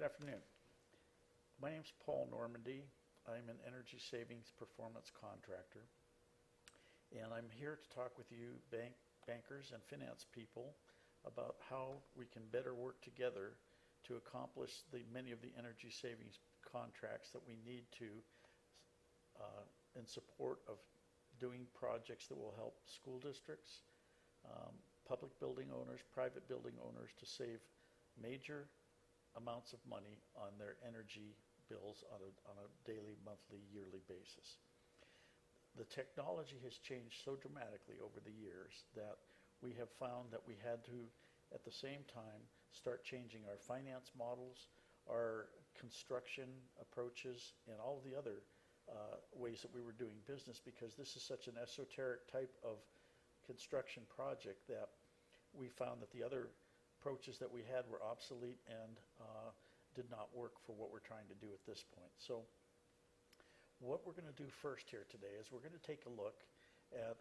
Good afternoon. My name is Paul Normandy. I'm an energy savings performance contractor, and I'm here to talk with you bankers and finance people about how we can better work together to accomplish many of the energy savings contracts that we need to in support of doing projects that will help school districts, public building owners, private building owners to save major amounts of money on their energy bills on a daily, monthly, yearly basis. The technology has changed so dramatically over the years that we have found that we had to, at the same time, start changing our finance models, our construction approaches, and all of the other ways that we were doing business, because this is such an esoteric type of construction project that we found that the other approaches that we had were obsolete and did not work for what we're trying to do at this point. So what we're going to do first here today is we're going to take a look at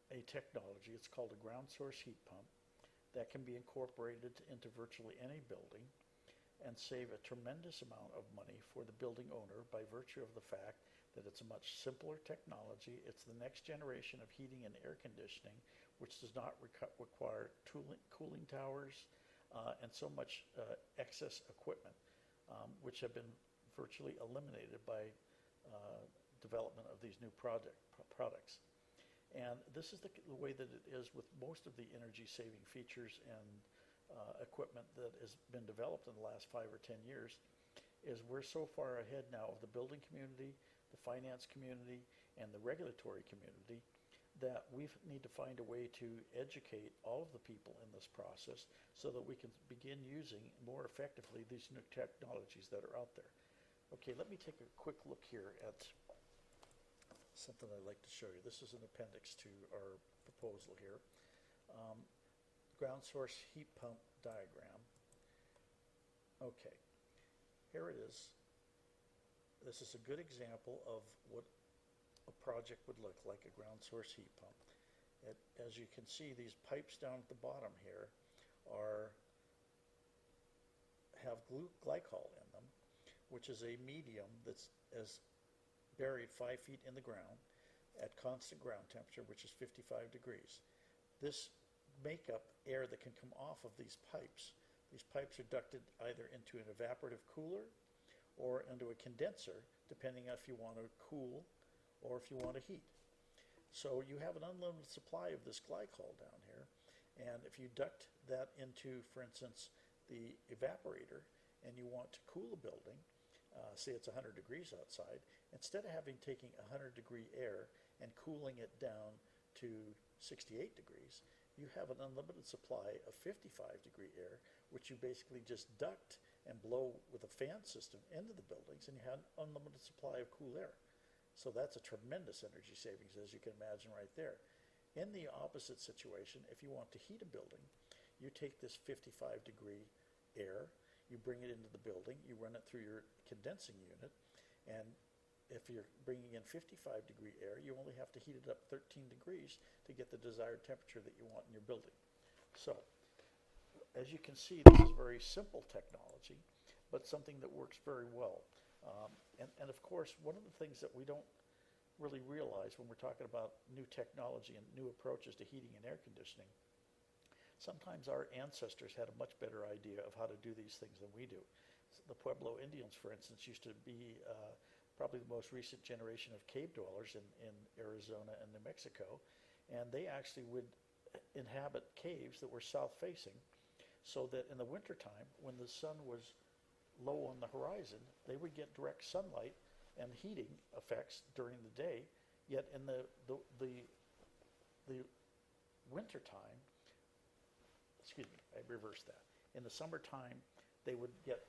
a technology. It's called a ground source heat pump that can be incorporated into virtually any building and save a tremendous amount of money for the building owner by virtue of the fact that it's a much simpler technology. It's the next generation of heating and air conditioning, which does not require cooling towers and so much excess equipment, which have been virtually eliminated by development of these new products. And this is the way that it is with most of the energy saving features and equipment that has been developed in the last 5 or 10 years, is we're so far ahead now of the building community, the finance community, and the regulatory community that we need to find a way to educate all of the people in this process so that we can begin using more effectively these new technologies that are out there. Okay, let me take a quick look here at something I'd like to show you. This is an appendix to our proposal here. Ground source heat pump diagram. Okay, here it is. This is a good example of what a project would look like, a ground source heat pump. As you can see, these pipes down at the bottom here have glycol in them, which is a medium that's buried 5 feet in the ground at constant ground temperature, which is 55 degrees. This make up air that can come off of these pipes. These pipes are ducted either into an evaporative cooler or into a condenser, depending on if you want to cool or if you want to heat. So you have an unlimited supply of this glycol down here, and if you duct that into, for instance, the evaporator, and you want to cool a building, say it's 100 degrees outside, instead of taking 100 degree air and cooling it down to 68 degrees, you have an unlimited supply of 55 degree air, which you basically just duct and blow with a fan system into the buildings, and you have an unlimited supply of cool air. So that's a tremendous energy savings, as you can imagine right there. In the opposite situation, if you want to heat a building, you take this 55 degree air, you bring it into the building, you run it through your condensing unit, and if you're bringing in 55 degree air, you only have to heat it up 13 degrees to get the desired temperature that you want in your building. So, as you can see, this is very simple technology, but something that works very well. And of course, one of the things that we don't really realize when we're talking about new technology and new approaches to heating and air conditioning, sometimes our ancestors had a much better idea of how to do these things than we do. The Pueblo Indians, for instance, used to be probably the most recent generation of cave dwellers in Arizona and New Mexico, and they actually would inhabit caves that were south-facing, so that in the wintertime, when the sun was low on the horizon, they would get direct sunlight and heating effects during the day, yet in the wintertime, excuse me, I reversed that. In the summertime, they would get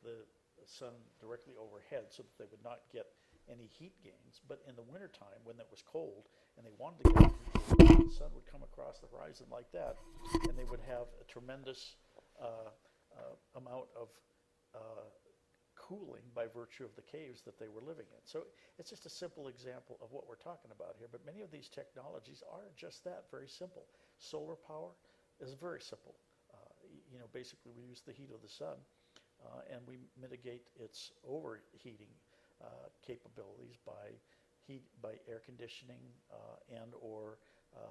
the sun directly overhead so that they would not get any heat gains. But in the wintertime, when it was cold and they wanted to get heat, the sun would come across the horizon like that, and they would have a tremendous amount of cooling by virtue of the caves that they were living in. So it's just a simple example of what we're talking about here, but many of these technologies are just that, very simple. Solar power is very simple. Basically we use the heat of the sun and we mitigate its overheating capabilities by air conditioning and or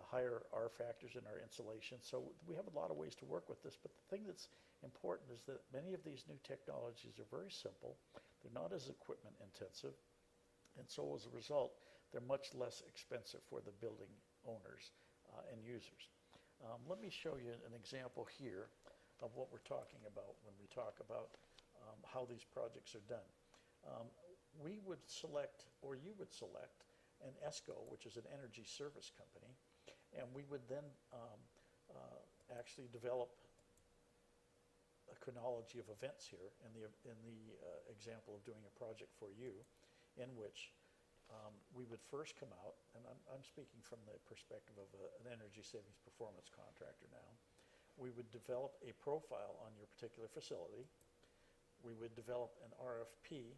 higher R factors in our insulation. So we have a lot of ways to work with this, but the thing that's important is that many of these new technologies are very simple. They're not as equipment intensive, and so as a result, they're much less expensive for the building owners and users. Let me show you an example here of what we're talking about when we talk about how these projects are done. We would select, or you would select, an ESCO, which is an energy service company, and we would then actually develop a chronology of events here in the example of doing a project for you, in which we would first come out, and I'm speaking from the perspective of an energy savings performance contractor now. We would develop a profile on your particular facility. We would develop an RFP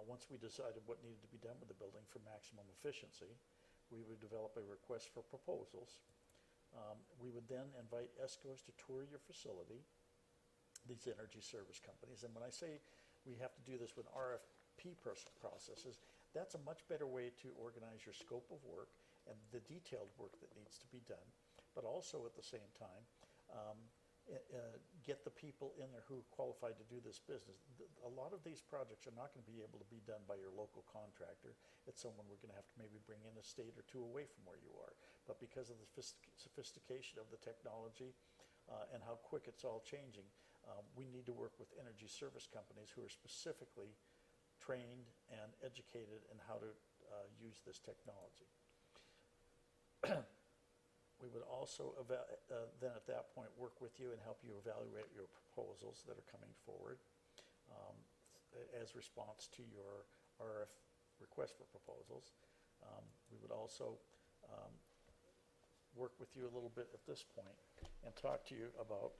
once we decided what needed to be done with the building for maximum efficiency. We would develop a request for proposals. We would then invite ESCOs to tour your facility, these energy service companies. And when I say we have to do this with RFP processes, that's a much better way to organize your scope of work and the detailed work that needs to be done, but also at the same time get the people in there who are qualified to do this business. A lot of these projects are not going to be able to be done by your local contractor. It's someone we're going to have to maybe bring in a state or two away from where you are. But because of the sophistication of the technology and how quick it's all changing, we need to work with energy service companies who are specifically trained and educated in how to use this technology. We would also then at that point work with you and help you evaluate your proposals that are coming forward as response to your RF request for proposals. We would also work with you a little bit at this point and talk to you about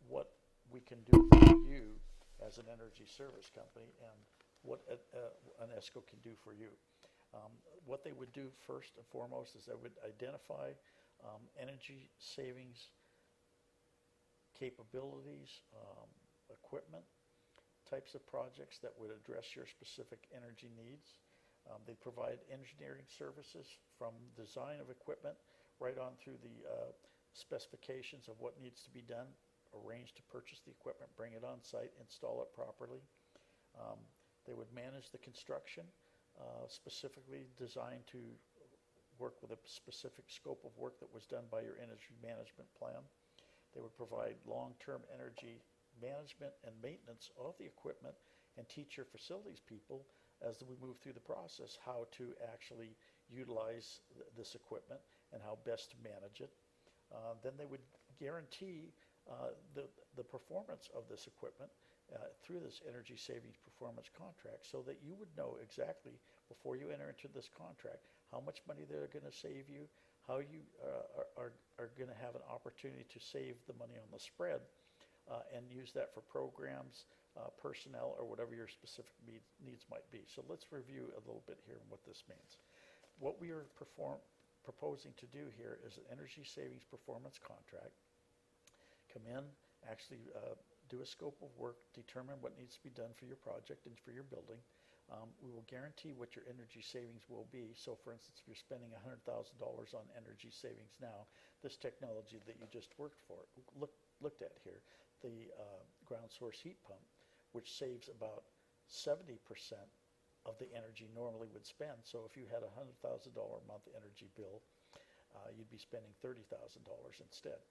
what we can do for you as an energy service company and what an ESCO can do for you. What they would do first and foremost is they would identify energy savings capabilities, equipment, types of projects that would address your specific energy needs. They provide engineering services from design of equipment right on through the specifications of what needs to be done, arrange to purchase the equipment, bring it on site, install it properly. They would manage the construction, specifically designed to work with a specific scope of work that was done by your energy management plan. They would provide long-term energy management and maintenance of the equipment and teach your facilities people as we move through the process how to actually utilize this equipment and how best to manage it. Then they would guarantee the performance of this equipment through this energy savings performance contract so that you would know exactly before you enter into this contract how much money they're going to save you, how you are going to have an opportunity to save the money on the spread and use that for programs, personnel, or whatever your specific needs might be. So let's review a little bit here on what this means. What we are proposing to do here is an energy savings performance contract. Come in, actually do a scope of work, determine what needs to be done for your project and for your building. We will guarantee what your energy savings will be. So for instance, if you're spending $100,000 on energy savings now, this technology that you just looked at here, the ground source heat pump, which saves about 70% of the energy normally would spend. So if you had a $100,000 a month energy bill, you'd be spending $30,000 instead.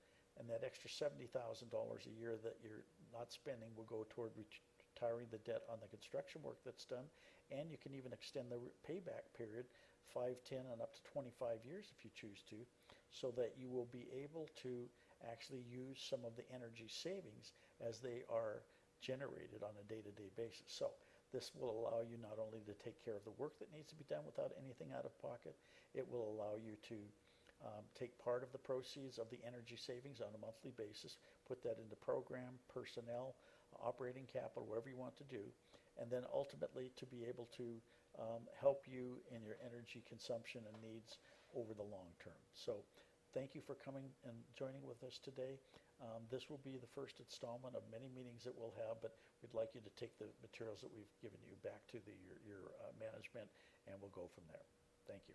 And that extra $70,000 a year that you're not spending will go toward retiring the debt on the construction work that's done. And you can even extend the payback period 5, 10, and up to 25 years if you choose to, so that you will be able to actually use some of the energy savings as they are generated on a day-to-day basis. So this will allow you not only to take care of the work that needs to be done without anything out of pocket, it will allow you to take part of the proceeds of the energy savings on a monthly basis, put that into program, personnel, operating capital, wherever you want to do, and then ultimately to be able to help you in your energy consumption and needs over the long term. So thank you for coming and joining with us today. This will be the first installment of many meetings that we'll have, but we'd like you to take the materials that we've given you back to your management, and we'll go from there. Thank you.